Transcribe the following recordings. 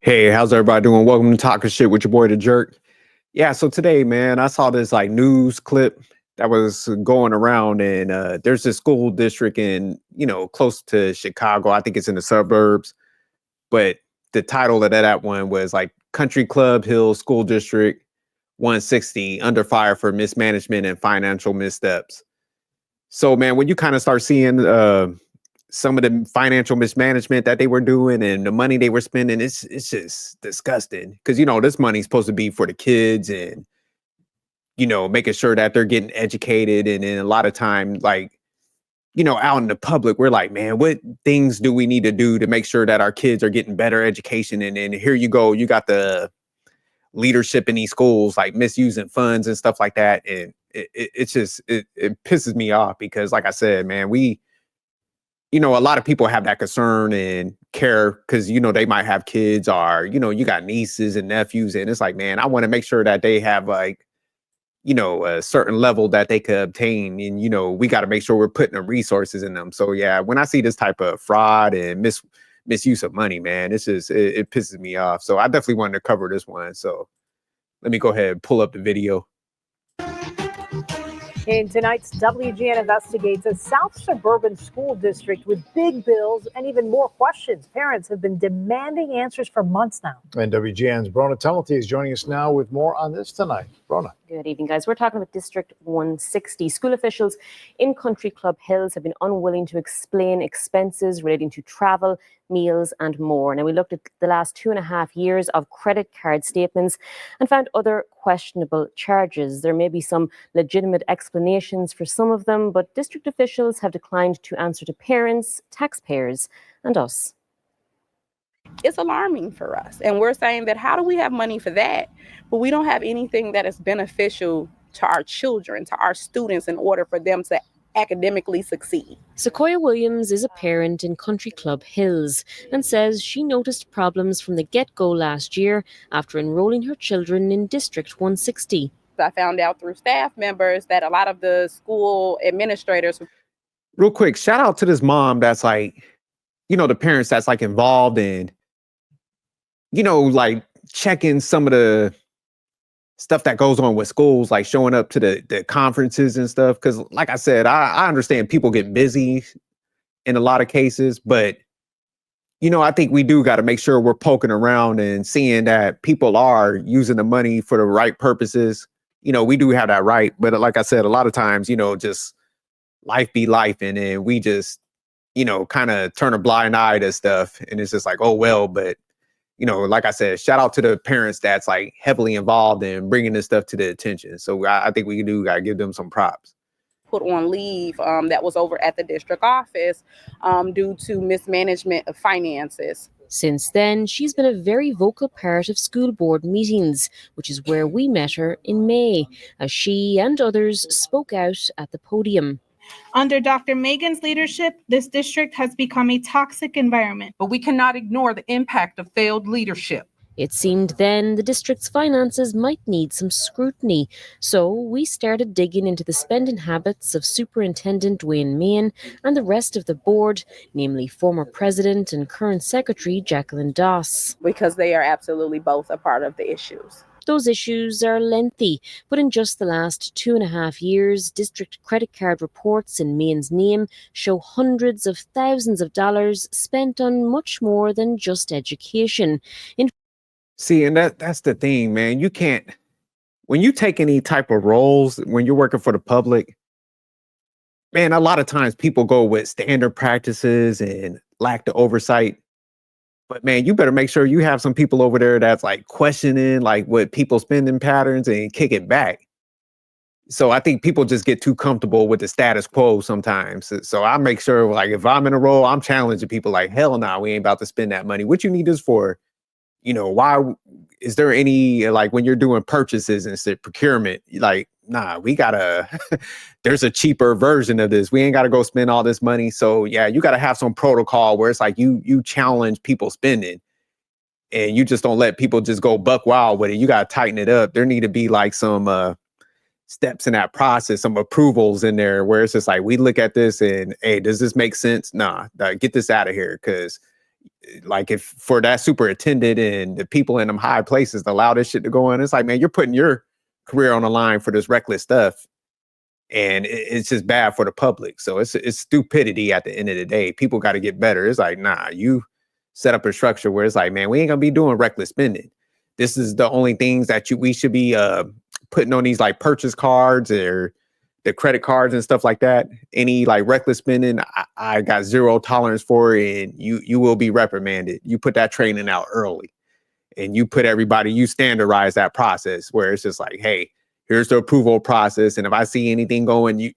Hey, how's everybody doing? Welcome to Talking Shit with your boy the Jerk. Yeah, so today, man, I saw this like news clip that was going around, and there's this school district in close to Chicago. I think it's in the suburbs, but the title of that one was like Country Club Hill School District 160 under fire for mismanagement and financial missteps. So, man, when you kind of start seeing some of the financial mismanagement that they were doing and the money they were spending, it's just disgusting. Because this money's supposed to be for the kids and making sure that they're getting educated. And then a lot of time, like out in the public, we're like, man, what things do we need to do to make sure that our kids are getting better education? And then here you go, you got the leadership in these schools like misusing funds and stuff like that. And it's just it pisses me off because, like I said, man, a lot of people have that concern and care because, they might have kids or, you got nieces and nephews. And it's like, man, I want to make sure that they have like, a certain level that they could obtain. And, we got to make sure we're putting the resources in them. So, yeah, when I see this type of fraud and misuse of money, man, it's just, it pisses me off. So I definitely wanted to cover this one. So let me go ahead and pull up the video. In tonight's WGN Investigates, a South Suburban school district with big bills and even more questions. Parents have been demanding answers for months now. And WGN's Brona Tumulty is joining us now with more on this tonight. Brona. Good evening, guys. We're talking about District 160. School officials in Country Club Hills have been unwilling to explain expenses relating to travel, meals and more. Now, we looked at the last 2.5 years of credit card statements and found other questionable charges. There may be some legitimate explanations for some of them, but district officials have declined to answer to parents, taxpayers and us. It's alarming for us. And we're saying that how do we have money for that, but we don't have anything that is beneficial to our children, to our students in order for them to academically succeed. Sequoia Williams is a parent in Country Club Hills and says she noticed problems from the get-go last year after enrolling her children in District 160. I found out through staff members that a lot of the school administrators... Real quick, shout out to this mom that's like, the parents that's like involved in, like checking some of the stuff that goes on with schools, like showing up to the conferences and stuff. Cause like I said, I understand people get busy in a lot of cases, but I think we do got to make sure we're poking around and seeing that people are using the money for the right purposes. We do have that right. But like I said, a lot of times, just life be life. And then we just, kind of turn a blind eye to stuff. And it's just like, oh, well, but like I said, shout out to the parents that's like heavily involved in bringing this stuff to the attention. So I think we do got to give them some props. Put on leave that was over at the district office due to mismanagement of finances. Since then, she's been a very vocal part of school board meetings, which is where we met her in May, as she and others spoke out at the podium. Under Dr. Megan's leadership, this district has become a toxic environment. But we cannot ignore the impact of failed leadership. It seemed then the district's finances might need some scrutiny. So we started digging into the spending habits of Superintendent Dwayne Main and the rest of the board, namely former President and current Secretary Jacqueline Doss. Because they are absolutely both a part of the issues. Those issues are lengthy, but in just the last 2.5 years, district credit card reports in Main's name show hundreds of thousands of dollars spent on much more than just education. See, and that's the thing, man. You can't, when you take any type of roles, when you're working for the public, man, a lot of times people go with standard practices and lack the oversight. But man, you better make sure you have some people over there that's like questioning like what people's spending patterns and kick it back. So I think people just get too comfortable with the status quo sometimes. So I make sure like if I'm in a role, I'm challenging people like, hell no, we ain't about to spend that money. What you need this for? Why is there any like when you're doing purchases and procurement, like, nah, we gotta, there's a cheaper version of this. We ain't gotta go spend all this money. So yeah, you gotta have some protocol where it's like you challenge people spending and you just don't let people just go buck wild with it. You gotta tighten it up. There need to be like some steps in that process, some approvals in there where it's just like, we look at this and, hey, does this make sense? Nah, get this out of here. Cause Like if for that superintendent and the people in them high places to allow this shit to go on, it's like, man, you're putting your career on the line for this reckless stuff. And it's just bad for the public. So it's stupidity at the end of the day. People got to get better. It's like, nah, you set up a structure where it's like, man, we ain't gonna be doing reckless spending. This is the only things that we should be putting on these like purchase cards or the credit cards and stuff like that. Any like reckless spending, I got zero tolerance for it, and you will be reprimanded. You put that training out early, and you put everybody, you standardize that process where it's just like, hey, here's the approval process, and if I see anything going,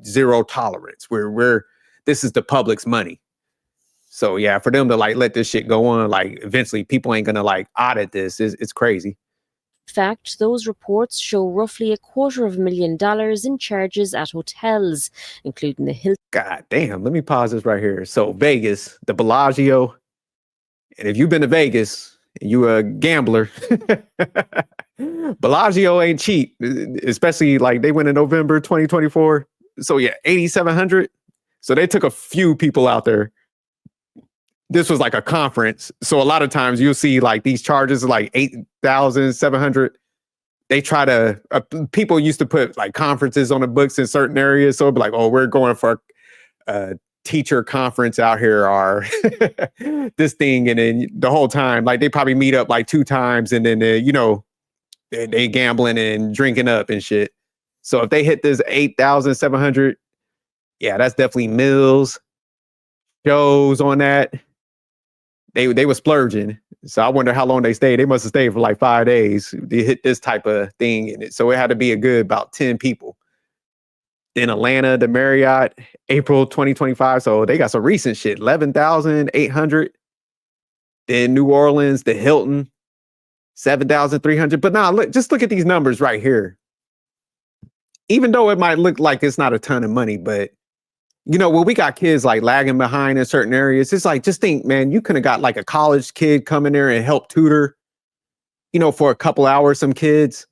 zero tolerance. This is the public's money. So yeah, for them to like let this shit go on, like eventually people ain't gonna like audit this. It's crazy. In fact, those reports show roughly $250,000 in charges at hotels, including the Hilton. God damn, let me pause this right here. So Vegas, the Bellagio, and if you've been to Vegas, you a gambler, Bellagio ain't cheap, especially like they went in November 2024. So yeah, 8,700. So they took a few people out there. This was like a conference. So a lot of times you'll see like these charges are like 8,700. They try to, people used to put like conferences on the books in certain areas. So it'd be like, oh, we're going for a teacher conference out here or this thing. And then the whole time, like they probably meet up like 2 times and then, they gambling and drinking up and shit. So if they hit this 8,700, yeah, that's definitely meals, shows on that. They were splurging. So I wonder how long they stayed. They must have stayed for like 5 days. They hit this type of thing in it. So it had to be a good about 10 people. Then Atlanta, the Marriott, April 2025. So they got some recent shit, 11,800. Then New Orleans, the Hilton, 7,300. But now just look at these numbers right here. Even though it might look like it's not a ton of money, but when we got kids like lagging behind in certain areas, it's like, just think, man, you could have got like a college kid come in there and help tutor, for a couple hours, some kids.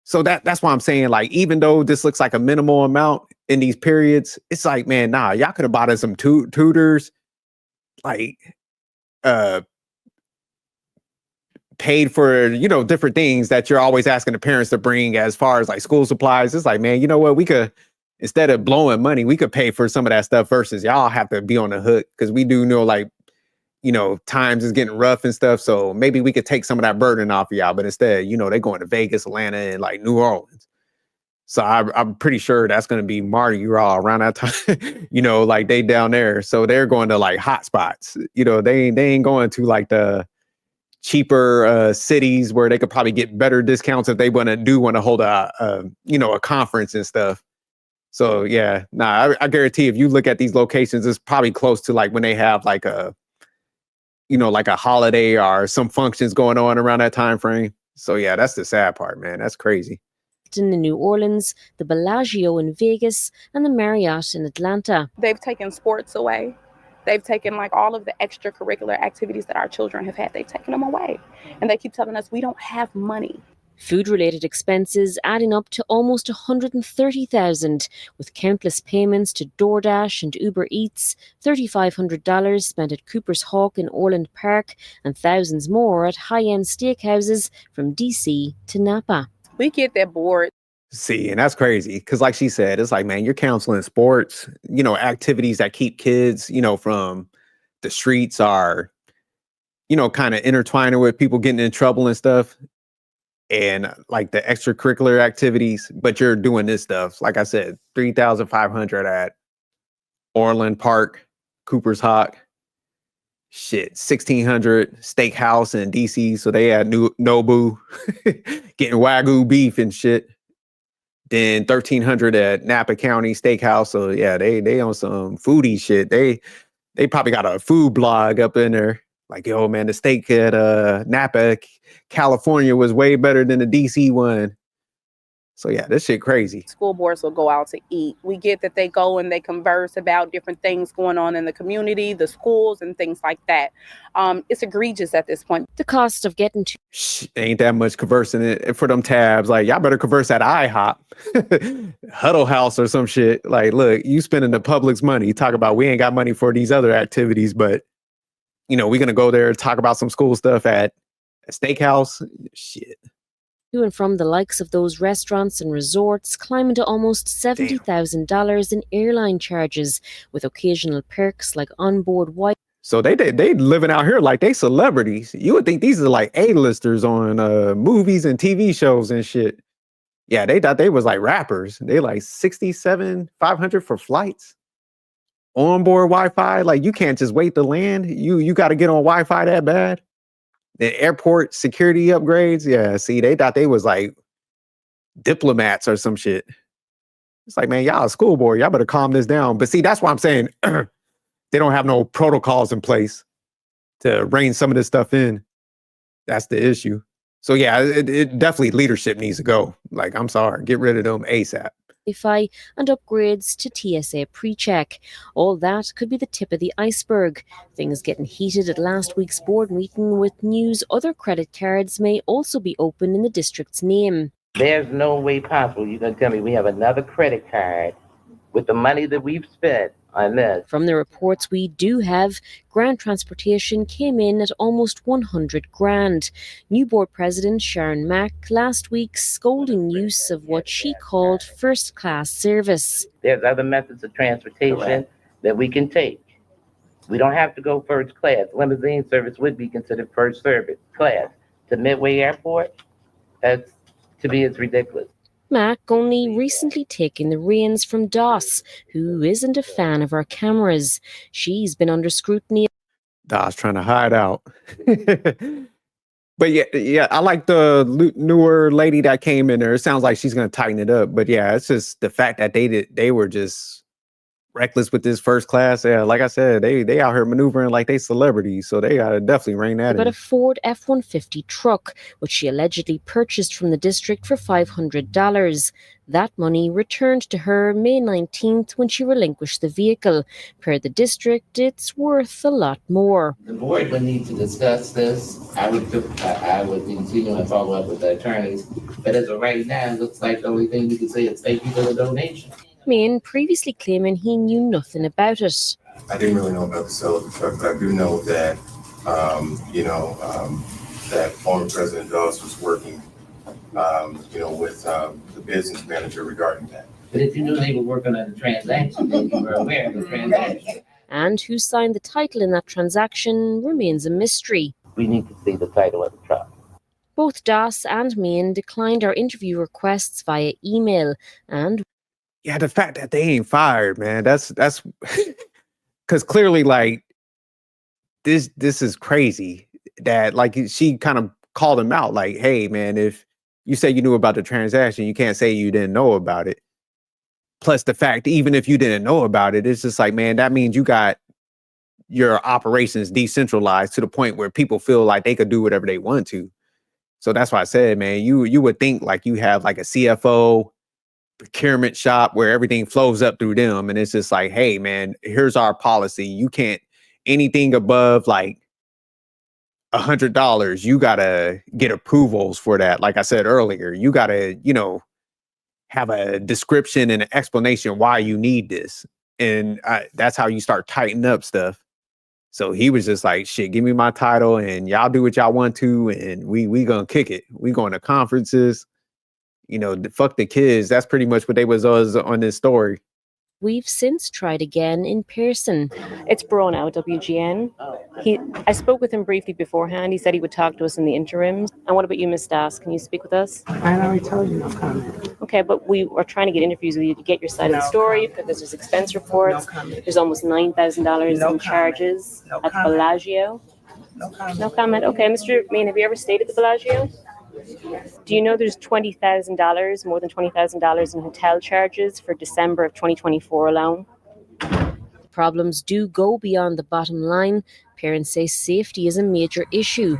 So that's why I'm saying, like, even though this looks like a minimal amount in these periods, it's like, man, nah, y'all could have bought us some tutors, like, paid for, different things that you're always asking the parents to bring as far as like school supplies. It's like, man, you know what? We could, instead of blowing money, we could pay for some of that stuff versus y'all have to be on the hook because we do know, like, times is getting rough and stuff. So maybe we could take some of that burden off of y'all. But instead, they're going to Vegas, Atlanta, and like New Orleans. So I'm pretty sure that's going to be Mardi Gras around that time, like they down there. So they're going to like hot spots. They ain't going to like the cheaper cities where they could probably get better discounts if they want to hold a conference and stuff. So yeah, I guarantee if you look at these locations, it's probably close to like when they have like a holiday or some functions going on around that time frame. So yeah, that's the sad part, man. That's crazy. In New Orleans, the Bellagio in Vegas, and the Marriott in Atlanta. They've taken sports away. They've taken like all of the extracurricular activities that our children have had. They've taken them away. And they keep telling us we don't have money. Food-related expenses adding up to almost $130,000, with countless payments to DoorDash and Uber Eats, $3,500 spent at Cooper's Hawk in Orland Park, and thousands more at high-end steakhouses from DC to Napa. We get that bored. See, and that's crazy because like she said, it's like, man, you're counseling sports, activities that keep kids, from the streets are, kind of intertwining with people getting in trouble and stuff. And like the extracurricular activities, but you're doing this stuff. Like I said, 3,500 at Orland Park, Cooper's Hawk. Shit, 1,600 steakhouse in DC. So they had Nobu getting Wagyu beef and shit. Then 1,300 at Napa County Steakhouse. So yeah, they on some foodie shit. They probably got a food blog up in there. Like, yo, man, the steak at Napa, California was way better than the DC one. So yeah, this shit crazy. School boards will go out to eat. We get that they go and they converse about different things going on in the community, the schools, and things like that. It's egregious at this point. The cost of getting to ain't that much conversing it for them tabs. Like, y'all better converse at IHOP, Huddle House or some shit. Like, look, you spending the public's money. You talk about we ain't got money for these other activities, but we're going to go there and talk about some school stuff at a steakhouse. Shit. To and from the likes of those restaurants and resorts, climbing to almost $70,000 in airline charges, with occasional perks like onboard Wi-Fi. So they living out here like they celebrities. You would think these are like A-listers on movies and TV shows and shit. Yeah, they thought they was like rappers. They like 67,500 for flights. Onboard Wi-Fi, like you can't just wait to land. You got to get on Wi-Fi that bad. The airport security upgrades. Yeah, see, they thought they was like diplomats or some shit. It's like, man, y'all a school board. Y'all better calm this down. But see, that's why I'm saying they don't have no protocols in place to rein some of this stuff in. That's the issue. So yeah, it definitely leadership needs to go. Like, I'm sorry, get rid of them ASAP. Wi-Fi and upgrades to TSA pre-check. All that could be the tip of the iceberg. Things getting heated at last week's board meeting with news other credit cards may also be open in the district's name. There's no way possible you're going to tell me we have another credit card with the money that we've spent on this. From the reports we do have, Grand Transportation came in at almost 100 grand. New board president Sharon Mack last week scolding use of what she called first-class service. There's other methods of transportation that we can take. We don't have to go first class. Limousine service would be considered first service class. To Midway Airport, that's, to me, it's ridiculous. Mack only recently taking the reins from Doss, who isn't a fan of our cameras. She's been under scrutiny. Doss trying to hide out. But yeah, I like the newer lady that came in there. It sounds like she's going to tighten it up. But yeah, it's just the fact that they were just reckless with this first class. Yeah, like I said, they out here maneuvering like they celebrities. So they gotta definitely rein that in. Got a Ford F-150 truck, which she allegedly purchased from the district for $500. That money returned to her May 19th when she relinquished the vehicle. Per the district, it's worth a lot more. The board would need to discuss this. I would continue and follow up with the attorneys. But as of right now, it looks like the only thing you can say is thank you for the donation. Main previously claiming he knew nothing about it. I didn't really know about the sale of the truck, but I do know that, that former President Doss was working, with the business manager regarding that. But if you knew they were working on the transaction, then you were aware of the transaction. And who signed the title in that transaction remains a mystery. We need to see the title of the truck. Both Doss and Main declined our interview requests via email, and yeah, the fact that they ain't fired, man, that's because clearly, like, this is crazy. That, like, she kind of called him out, like, hey, man, if you say you knew about the transaction, you can't say you didn't know about it. Plus the fact, even if you didn't know about it, it's just like, man, that means you got your operations decentralized to the point where people feel like they could do whatever they want to. So that's why I said, man, you would think like you have like a CFO, procurement shop where everything flows up through them, and it's just like, hey man, here's our policy. You can't anything above like $100, you gotta get approvals for that. Like I said earlier, you gotta have a description and an explanation why you need this, and that's how you start tightening up stuff. So he was just like, shit, give me my title and y'all do what y'all want to, and we gonna kick it. We going to conferences. Fuck the kids. That's pretty much what they was on this story. We've since tried again in person. It's Bro now, WGN. I spoke with him briefly beforehand. He said he would talk to us in the interims. And what about you, Ms. Das? Can you speak with us? I already told you no comment. Okay, but we are trying to get interviews with you to get your side of the story, because there's expense reports. No comment. There's almost $9,000 in charges at the Bellagio. No comment. No comment. Okay, Mr. Main, have you ever stayed at the Bellagio? Do you know there's $20,000, more than $20,000 in hotel charges for December of 2024 alone? The problems do go beyond the bottom line. Parents say safety is a major issue,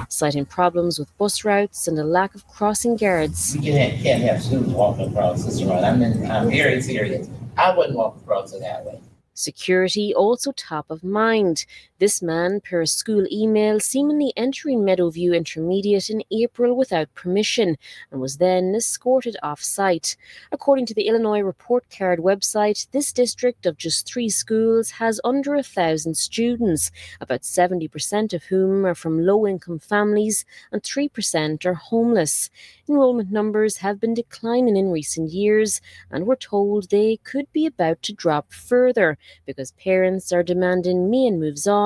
citing problems with bus routes and a lack of crossing guards. You can't have students walking across this road. I'm very serious. I wouldn't walk across it that way. Security also top of mind. This man, per a school email, seemingly entering Meadowview Intermediate in April without permission and was then escorted off-site. According to the Illinois Report Card website, this district of just 3 schools has under 1,000 students, about 70% of whom are from low-income families and 3% are homeless. Enrollment numbers have been declining in recent years, and we're told they could be about to drop further because parents are demanding Meehan moves on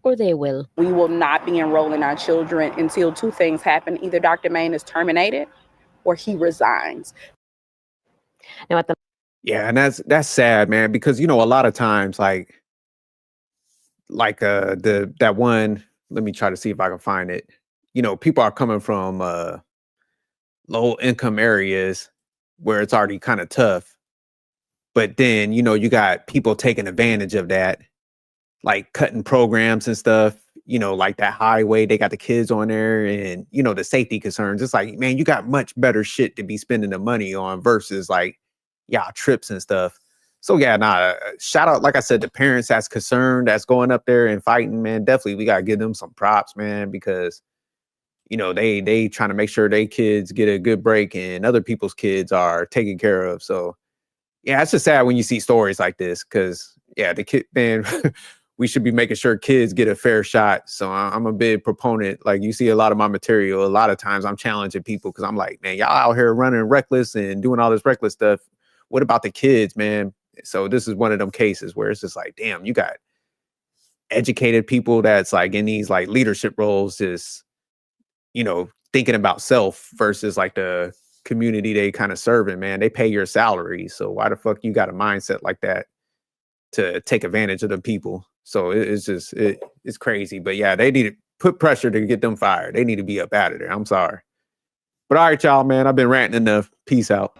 or they will. We will not be enrolling our children until 2 things happen. Either Dr. Main is terminated or he resigns. Now at the Yeah, and that's sad, man, because a lot of times like that one, let me try to see if I can find it. People are coming from low income areas where it's already kind of tough. But then, you got people taking advantage of that, like cutting programs and stuff, like that highway, they got the kids on there and, the safety concerns. It's like, man, you got much better shit to be spending the money on versus like, trips and stuff. So yeah, shout out, like I said, the parents that's concerned, that's going up there and fighting, man. Definitely, we got to give them some props, man, because, they trying to make sure they kids get a good break and other people's kids are taken care of. So yeah, it's just sad when you see stories like this because, yeah, the kid, man, we should be making sure kids get a fair shot. So I'm a big proponent. Like you see a lot of my material, a lot of times I'm challenging people because I'm like, man, y'all out here running reckless and doing all this reckless stuff. What about the kids, man? So this is one of them cases where it's just like, damn, you got educated people that's like in these like leadership roles, just, thinking about self versus like the community they kind of serving, man. They pay your salary. So why the fuck you got a mindset like that to take advantage of the people? So it's crazy. But yeah, they need to put pressure to get them fired. They need to be up out of there. I'm sorry. But all right, y'all, man, I've been ranting enough. Peace out.